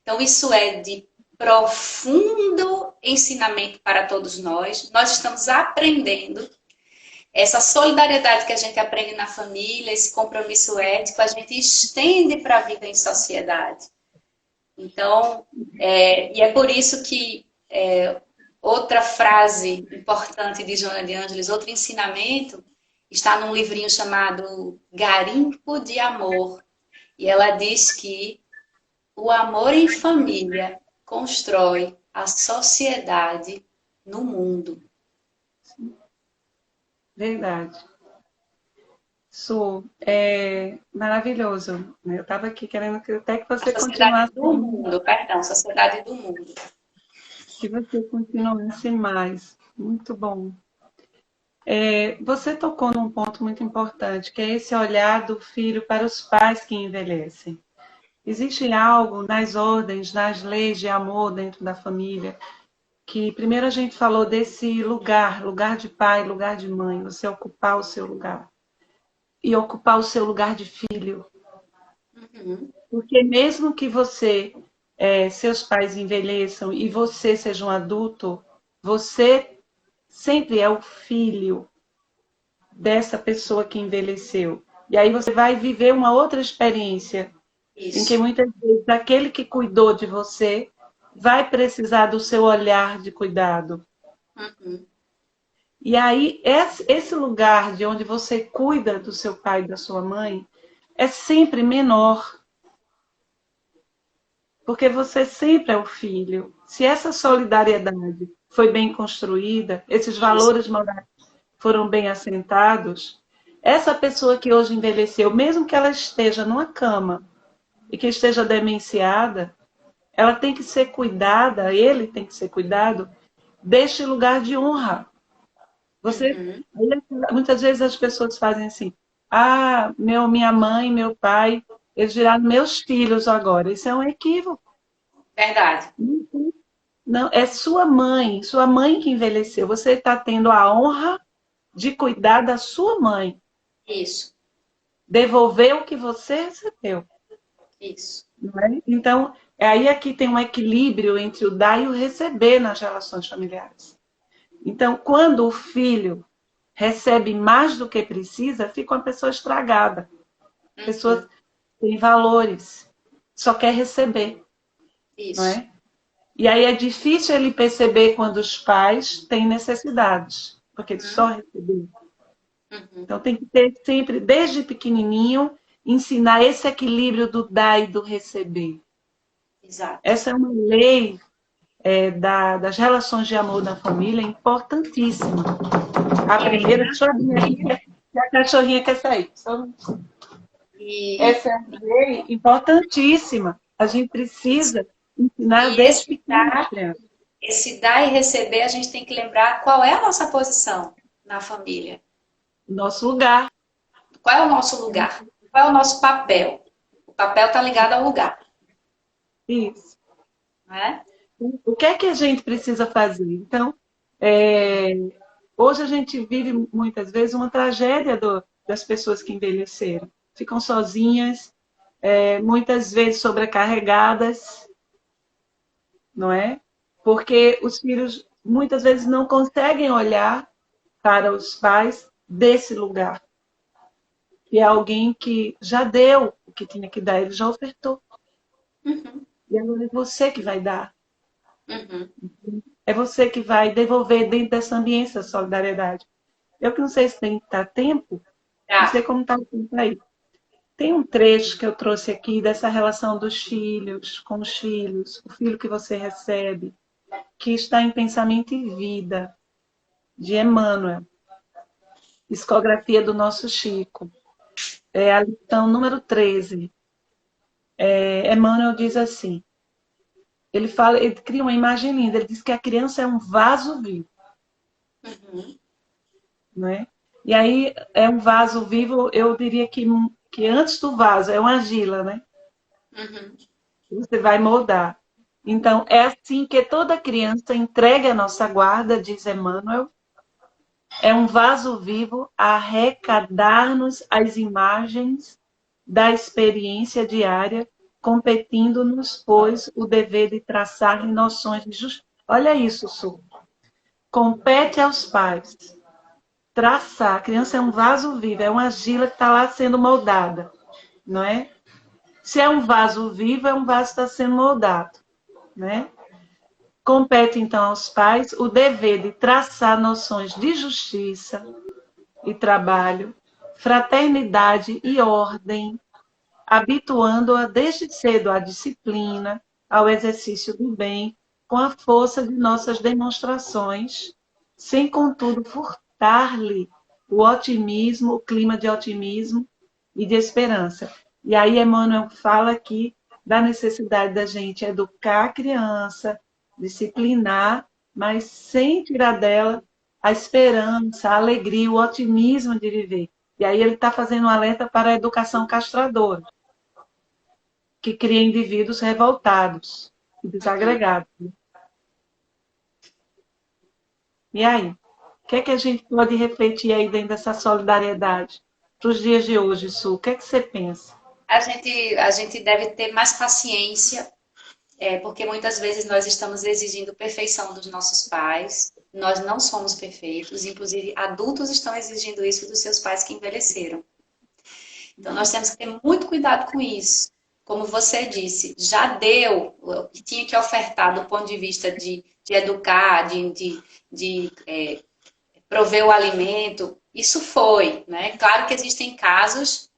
Então, isso é de profundo ensinamento para todos nós. Nós estamos aprendendo essa solidariedade que a gente aprende na família, esse compromisso ético, a gente estende para a vida em sociedade. Então, e é por isso que outra frase importante de Joana de Ângeles, outro ensinamento, está num livrinho chamado Garimpo de Amor. E ela diz que o amor em família constrói a sociedade no mundo. Verdade. Su, é maravilhoso. Eu estava aqui querendo até que você A sociedade continuasse. do mundo, perdão, sociedade do mundo. Que você continuasse mais. Muito bom. Você tocou num ponto muito importante, que é esse olhar do filho para os pais que envelhecem. Existe algo nas ordens, nas leis de amor dentro da família, que primeiro a gente falou desse lugar, lugar de pai, lugar de mãe, você ocupar o seu lugar. E ocupar o seu lugar de filho. Uhum. Porque mesmo que seus pais envelheçam e você seja um adulto, você sempre é o filho dessa pessoa que envelheceu. E aí você vai viver uma outra experiência, em que muitas vezes aquele que cuidou de você vai precisar do seu olhar de cuidado. Uhum. E aí esse lugar de onde você cuida do seu pai e da sua mãe é sempre menor. Porque você sempre é o filho. Se essa solidariedade foi bem construída, esses valores morais foram bem assentados, essa pessoa que hoje envelheceu, mesmo que ela esteja numa cama e que esteja demenciada, ela tem que ser cuidada, ele tem que ser cuidado deste lugar de honra. Muitas vezes as pessoas fazem assim: minha mãe, meu pai, eles viraram meus filhos agora. Isso é um equívoco. Verdade. Não, é sua mãe que envelheceu. Você está tendo a honra de cuidar da sua mãe. Isso. Devolver o que você recebeu. Isso. Não é? Então, aí aqui tem um equilíbrio entre o dar e o receber nas relações familiares. Então, quando o filho recebe mais do que precisa, fica uma pessoa estragada. A pessoa tem valores, só quer receber. Isso. Não é? E aí é difícil ele perceber quando os pais têm necessidades, porque ele só recebeu. Então tem que ter sempre, desde pequenininho, ensinar esse equilíbrio do dar e do receber. Exato. Essa é uma lei das relações de amor na família importantíssima. A primeira, que a cachorrinha quer sair. Essa é uma lei importantíssima. A gente precisa ensinar desde pequeno. Esse dar e receber, a gente tem que lembrar qual é a nossa posição na família. Nosso lugar. Qual é o nosso lugar? Qual é o nosso papel? O papel está ligado ao lugar. Isso. Não é? O que é que a gente precisa fazer? Então, hoje a gente vive muitas vezes uma tragédia das pessoas que envelheceram. Ficam sozinhas, muitas vezes sobrecarregadas, não é? Porque os filhos muitas vezes não conseguem olhar para os pais desse lugar. Que é alguém que já deu o que tinha que dar, ele já ofertou. E agora é você que vai dar. É você que vai devolver dentro dessa ambiência a solidariedade. Eu que não sei se tem tempo, não sei como está o tempo aí. Tem um trecho que eu trouxe aqui dessa relação dos filhos com os filhos, o filho que você recebe, que está em Pensamento e Vida, de Emmanuel, psicografia do nosso Chico. É a lição número 13. Emmanuel diz assim, ele cria uma imagem linda, ele diz que a criança é um vaso vivo. Não é? E aí é um vaso vivo, eu diria que antes do vaso é uma argila, né? Você vai moldar. Então, é assim que toda criança entrega a nossa guarda, diz Emmanuel, é um vaso vivo a arrecadar-nos as imagens da experiência diária, competindo-nos, pois, o dever de traçar noções de justiça. Olha isso, Su. Compete aos pais traçar. A criança é um vaso vivo, é uma argila que está lá sendo moldada, não é? Se é um vaso vivo, é um vaso que está sendo moldado, né? Compete, então, aos pais o dever de traçar noções de justiça e trabalho, fraternidade e ordem, habituando-a desde cedo à disciplina, ao exercício do bem, com a força de nossas demonstrações, sem, contudo, furtar-lhe o otimismo, o clima de otimismo e de esperança. E aí Emmanuel fala aqui da necessidade da gente educar a criança, disciplinar, mas sem tirar dela a esperança, a alegria, o otimismo de viver. E aí ele está fazendo um alerta para a educação castradora, que cria indivíduos revoltados e desagregados. E aí? O que é que a gente pode refletir aí dentro dessa solidariedade para os dias de hoje, Su? O que é que você pensa? A gente deve ter mais paciência, porque muitas vezes nós estamos exigindo perfeição dos nossos pais. Nós não somos perfeitos, inclusive adultos estão exigindo isso dos seus pais que envelheceram. Então nós temos que ter muito cuidado com isso. Como você disse, já deu o que tinha que ofertar do ponto de vista de educar, de prover o alimento, isso foi, né? Claro que existem casos,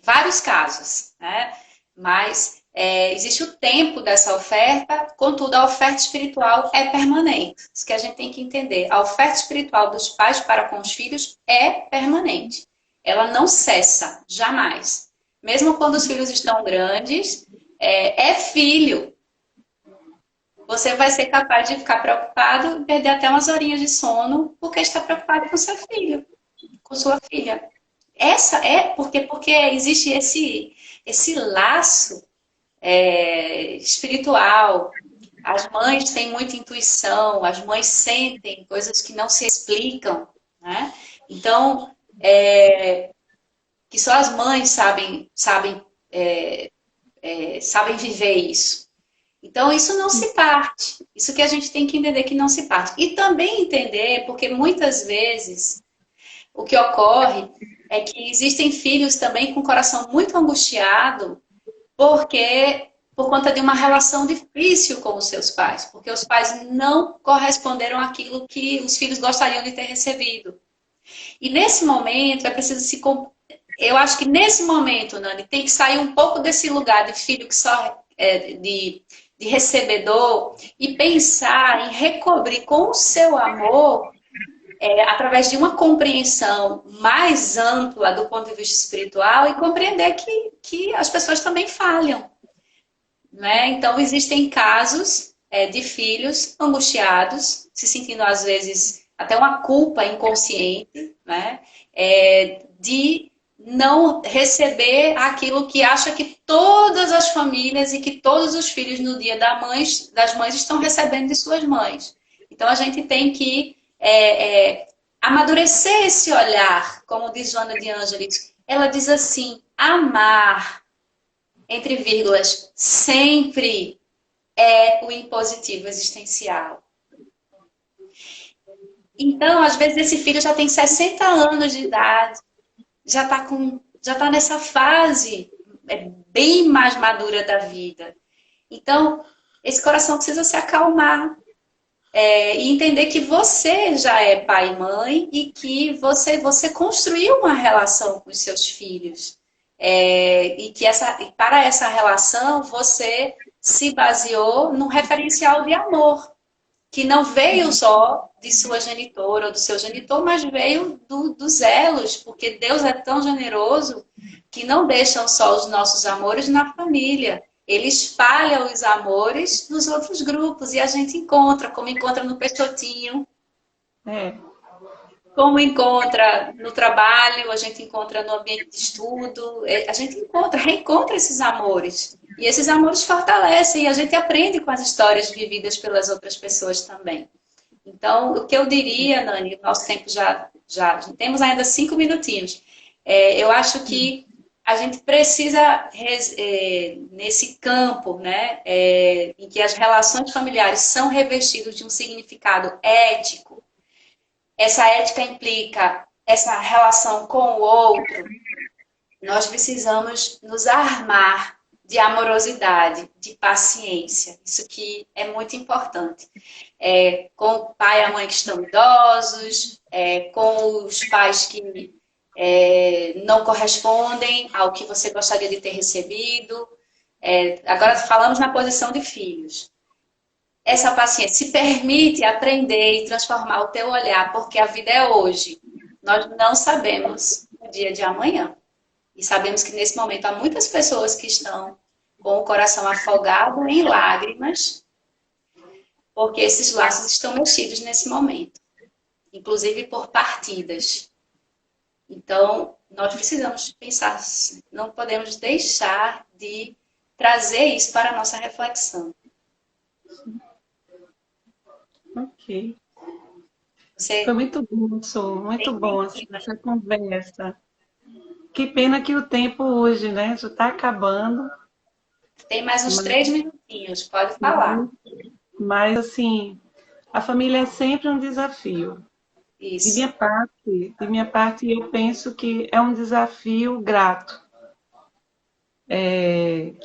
vários casos, né? Mas existe o tempo dessa oferta, contudo, a oferta espiritual é permanente. Isso que a gente tem que entender. A oferta espiritual dos pais para com os filhos é permanente. Ela não cessa, jamais. Mesmo quando os filhos estão grandes, é filho. Você vai ser capaz de ficar preocupado e perder até umas horinhas de sono porque está preocupado com seu filho, com sua filha. Essa porque existe esse laço espiritual. As mães têm muita intuição, as mães sentem coisas que não se explicam, né? Então, que só as mães sabem viver isso. Então, isso não se parte. Isso que a gente tem que entender que não se parte. E também entender, porque muitas vezes o que ocorre é que existem filhos também com o coração muito angustiado por conta de uma relação difícil com os seus pais, porque os pais não corresponderam àquilo que os filhos gostariam de ter recebido. E nesse momento é preciso eu acho que nesse momento, Nani, tem que sair um pouco desse lugar de filho que só de recebedor e pensar em recobrir com o seu amor, através de uma compreensão mais ampla do ponto de vista espiritual e compreender que as pessoas também falham. Né? Então, existem casos de filhos angustiados, se sentindo às vezes até uma culpa inconsciente, né? De não receber aquilo que acha que todas as famílias e que todos os filhos no dia das mães estão recebendo de suas mães. Então a gente tem que amadurecer esse olhar, como diz Joana de Ângeles. Ela diz assim: amar, entre vírgulas, sempre é o impositivo existencial. Então, às vezes, esse filho já tem 60 anos de idade, já está nessa fase bem mais madura da vida. Então, esse coração precisa se acalmar e entender que você já é pai e mãe e que você construiu uma relação com os seus filhos. E que para essa relação você se baseou num referencial de amor, que não veio só de sua genitora ou do seu genitor, mas veio dos elos, porque Deus é tão generoso que não deixa só os nossos amores na família. Ele espalha os amores nos outros grupos e a gente encontra, como encontra no Peixotinho, como encontra no trabalho, a gente encontra no ambiente de estudo, a gente reencontra esses amores. E esses amores fortalecem e a gente aprende com as histórias vividas pelas outras pessoas também. Então, o que eu diria, Nani, nosso tempo já temos ainda 5 minutinhos. Eu acho que a gente precisa, nesse campo, né, em que as relações familiares são revestidas de um significado ético, essa ética implica essa relação com o outro, nós precisamos nos armar de amorosidade, de paciência. Isso que é muito importante. Com o pai e a mãe que estão idosos, com os pais que não correspondem ao que você gostaria de ter recebido. Agora falamos na posição de filhos. Essa paciência se permite aprender e transformar o teu olhar, porque a vida é hoje. Nós não sabemos o dia de amanhã. E sabemos que nesse momento há muitas pessoas que estão com o coração afogado em lágrimas, porque esses laços estão mexidos nesse momento, inclusive por partidas. Então, nós precisamos pensar, não podemos deixar de trazer isso para a nossa reflexão. Ok. Você... Foi muito bom, Sô, muito bom essa conversa. Que pena que o tempo hoje, né, já está acabando. Tem mais uns 3 minutinhos, pode falar. Mas, assim, a família é sempre um desafio. Isso. De minha parte, eu penso que é um desafio grato.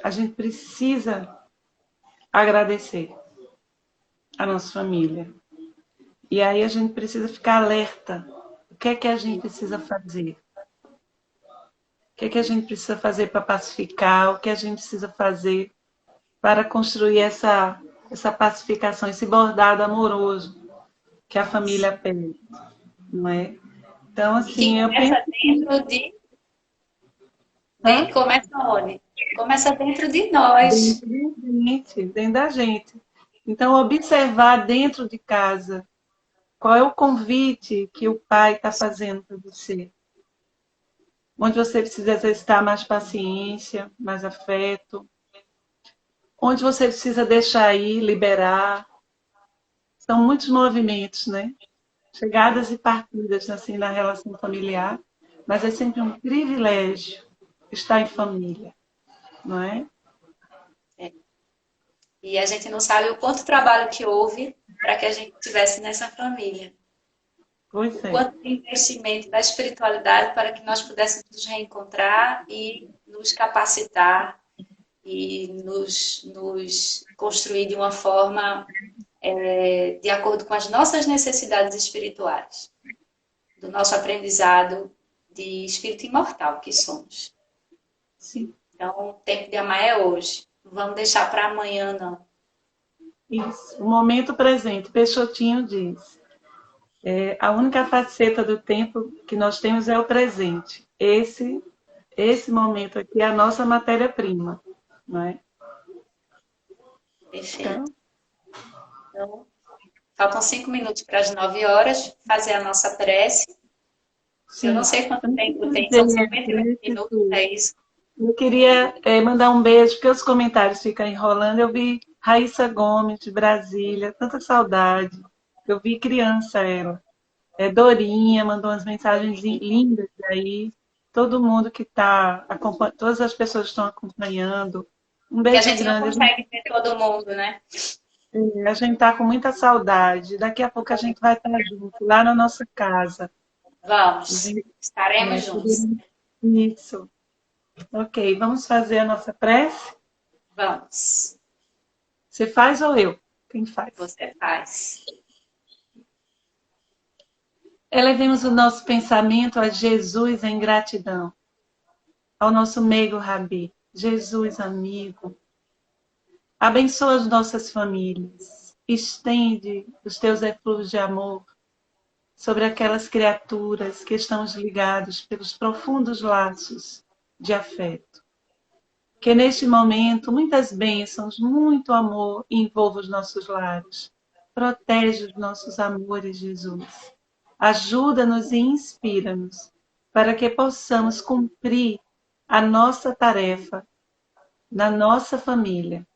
A gente precisa agradecer a nossa família. E aí a gente precisa ficar alerta. O que é que a gente precisa fazer? O que é que a gente precisa fazer para pacificar? O que a gente precisa fazer para construir essa pacificação, esse bordado amoroso que a família pede, não é? Então, assim, eu penso dentro de... Começa onde? Começa dentro de nós. Dentro da gente. Então, observar dentro de casa qual é o convite que o pai está fazendo para você. Onde você precisa exercitar mais paciência, mais afeto. Onde você precisa deixar ir, liberar. São muitos movimentos, né? Chegadas e partidas assim na relação familiar, mas é sempre um privilégio estar em família, não é? E a gente não sabe o quanto trabalho que houve para que a gente estivesse nessa família. Pois é. Quanto investimento da espiritualidade para que nós pudéssemos nos reencontrar e nos capacitar e nos construir de uma forma de acordo com as nossas necessidades espirituais, do nosso aprendizado de espírito imortal que somos. Sim. Então, o tempo de amar é hoje. Não vamos deixar para amanhã, não. Isso. O momento presente. Peixotinho diz. A única faceta do tempo que nós temos é o presente. Esse momento aqui é a nossa matéria-prima, não é? Perfeito. Então, faltam 5 minutos para as 9 horas, fazer a nossa prece. Sim. Eu não sei quanto tempo tem, são 58 minutos, é isso? Eu queria mandar um beijo, porque os comentários ficam enrolando. Eu vi Raíssa Gomes, de Brasília, tanta saudade. Eu vi criança ela. Dorinha mandou umas mensagens lindas aí. Todo mundo que está acompanhando, todas as pessoas que estão acompanhando. Um beijo grande. E a gente não consegue ver todo mundo, né? A gente está com muita saudade. Daqui a pouco a gente vai estar junto, lá na nossa casa. Vamos, estaremos juntos. Isso. Ok, vamos fazer a nossa prece? Vamos. Você faz ou eu? Quem faz? Você faz. Elevemos o nosso pensamento a Jesus em gratidão. Ao nosso meigo Rabi, Jesus amigo. Abençoa as nossas famílias. Estende os teus eflúvios de amor sobre aquelas criaturas que estão ligadas pelos profundos laços de afeto. Que neste momento muitas bênçãos, muito amor envolva os nossos lares. Protege os nossos amores, Jesus. Ajuda-nos e inspira-nos para que possamos cumprir a nossa tarefa na nossa família.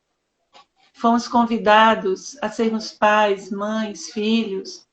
fomos convidados a sermos pais, mães, filhos,